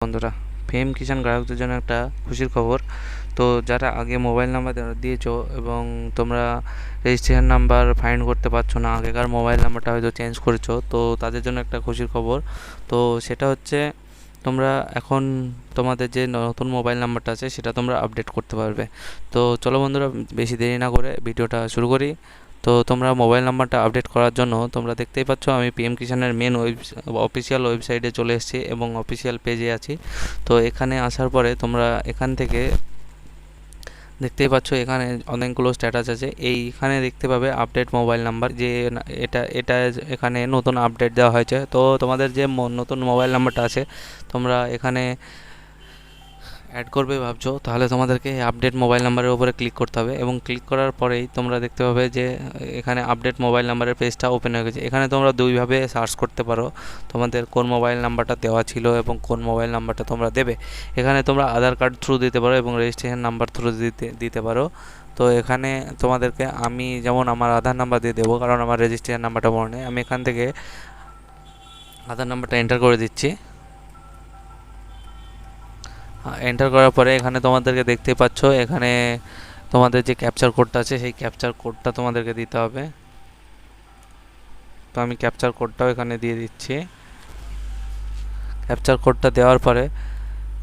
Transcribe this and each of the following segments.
বন্ধুরা, পিএম কিষাণ গ্রাহকদের জন্য একটা খুশির খবর। তো যারা আগে মোবাইল নাম্বার দিয়েছো এবং তোমরা রেজিস্ট্রেশন নাম্বার ফাইন্ড করতে পারছো না, আগেকার মোবাইল নাম্বারটা হয়তো চেঞ্জ করেছো, তো তাদের জন্য একটা খুশির খবর। তো সেটা হচ্ছে তোমরা এখন তোমাদের যে নতুন মোবাইল নাম্বারটা আছে সেটা তোমরা আপডেট করতে পারবে। তো চলো বন্ধুরা, বেশি দেরি না করে ভিডিওটা শুরু করি। তো তোমরা মোবাইল নাম্বারটা আপডেট করার জন্য তোমরা দেখতেই পাচ্ছ আমি পিএম কিষাণের মেন অফিসিয়াল ওয়েবসাইটে চলে এসেছি এবং অফিসিয়াল পেজে আছি। তো এখানে আসার পরে তোমরা এখান থেকে দেখতেই পাচ্ছ এখানে অনেকগুলো স্ট্যাটাস আছে। এইখানে দেখতে পাবে আপডেট মোবাইল নাম্বার, যে এটা এটা এখানে নতুন আপডেট দেওয়া হয়েছে। তো তোমাদের যে নতুন মোবাইল নাম্বারটা আছে তোমরা এখানে অ্যাড করবে ভাবছো, তাহলে তোমাদেরকে আপডেট মোবাইল নাম্বারের উপরে ক্লিক করতে হবে এবং ক্লিক করার পরেই তোমরা দেখতে পাবে যে এখানে আপডেট মোবাইল নাম্বারের পেজটা ওপেন হয়ে গেছে। এখানে তোমরা দুইভাবে সার্চ করতে পারো তোমাদের কোন মোবাইল নাম্বারটা দেওয়া ছিল এবং কোন মোবাইল নাম্বারটা তোমরা দেবে। এখানে তোমরা আধার কার্ড থ্রু দিতে পারো এবং রেজিস্ট্রেশন নাম্বার থ্রু দিতে পারো। তো এখানে তোমাদেরকে আমি যেমন আমার আধার নাম্বার দিয়ে দেবো, কারণ আমার রেজিস্ট্রেশন নাম্বারটা মনে নেই। আমি এখান থেকে আধার নাম্বারটা এন্টার করে দিচ্ছি। এন্টার করার পরে এখানে তোমাদেরকে দেখতে পাচ্ছ এখানে তোমাদের যে ক্যাপচার কোডটা আছে সেই ক্যাপচার কোডটা তোমাদেরকে দিতে হবে। তো আমি ক্যাপচার কোডটাও এখানে দিয়ে দিচ্ছি। ক্যাপচার কোডটা দেওয়ার পরে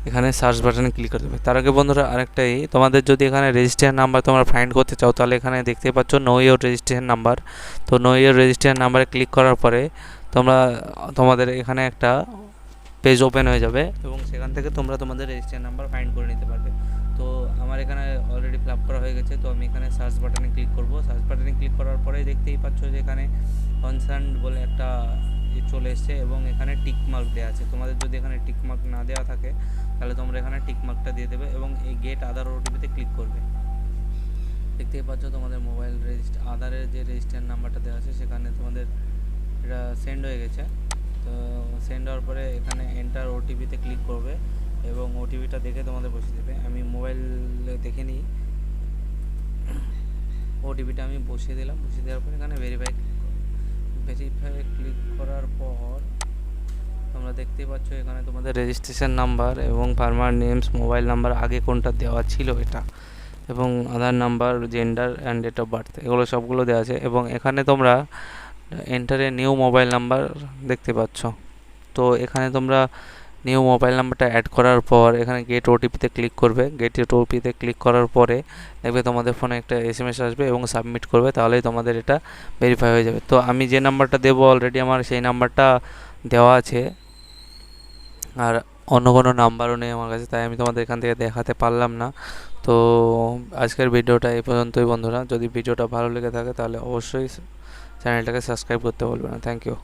এখানে সার্চ বাটনে ক্লিক করতে হবে। তার আগে বন্ধুরা আরেকটাই, তোমাদের যদি এখানে রেজিস্ট্রেশন নাম্বার তোমরা ফাইন্ড করতে চাও তাহলে এখানে দেখতে পাচ্ছ নো ইওর রেজিস্ট্রেশন নাম্বার। তো নো ইওর রেজিস্ট্রেশন নাম্বারে ক্লিক করার পরে তোমাদের এখানে একটা পেজ ওপেন হয়ে যাবে এবং সেখান থেকে তোমরা তোমাদের রেজিস্ট্রেশন নাম্বার ফাইন্ড করে নিতে পারবে। তো আমার এখানে অলরেডি ফিল আপ করা হয়ে গেছে। তো আমি এখানে সার্চ বাটনে ক্লিক করব। সার্চ বাটনে ক্লিক করার পরেই দেখতেই পাচ্ছ যে এখানে কনসার্ন বলে একটা চলে এসছে এবং এখানে টিক মার্ক দেওয়া আছে। তোমাদের যদি এখানে টিক মার্ক না দেওয়া থাকে তাহলে তোমরা এখানে টিক মার্কটা দিয়ে দেবে এবং এই গেট আধার ওটিপিতে ক্লিক করবে। দেখতেই পাচ্ছ তোমাদের মোবাইল আধারের যে রেজিস্ট্রেশন নাম্বারটা দেওয়া আছে সেখানে তোমাদের এটা সেন্ড হয়ে গেছে। তো সেন্ড হওয়ার পরে এখানে এন্টার ওটিপিতে ক্লিক করবে এবং ওটিপিটা দেখে তোমাদের বসিয়ে দেবে। আমি মোবাইলে দেখে নিই, ওটিপিটা আমি বসিয়ে দিলাম। বসিয়ে দেওয়ার পর এখানে ভেরিফাই ক্লিক করার পর তোমরা দেখতেই পাচ্ছ এখানে তোমাদের রেজিস্ট্রেশন নাম্বার এবং ফার্মার নেমস, মোবাইল নাম্বার আগে কোনটা দেওয়া ছিল এটা, এবং Aadhaar number, gender and date of birth, এগুলো সবগুলো দেওয়া আছে। এবং এখানে তোমরা এন্টারে নিউ মোবাইল নাম্বার দেখতে পাচ্ছ। তো এখানে তোমরা নিউ মোবাইল নাম্বারটা অ্যাড করার পর এখানে গেট ওটিপিতে ক্লিক করবে। গেট ওটিপিতে ক্লিক করার পরে দেখবে তোমাদের ফোনে একটা এসএমএস আসবে এবং সাবমিট করবে, তাহলেই তোমাদের এটা ভেরিফাই হয়ে যাবে। তো আমি যে নাম্বারটা দেবো অলরেডি আমার সেই নাম্বারটা দেওয়া আছে, আর অন্য কোনো নাম্বারও নেই আমার কাছে, তাই আমি তোমাদের এখান থেকে দেখাতে পারলাম না। তো আজকের ভিডিওটা এই পর্যন্তই বন্ধুরা। যদি ভিডিওটা ভালো লেগে থাকে তাহলে অবশ্যই চ্যানেলটাকে সাবস্ক্রাইব করতে বলবে না। Thank you.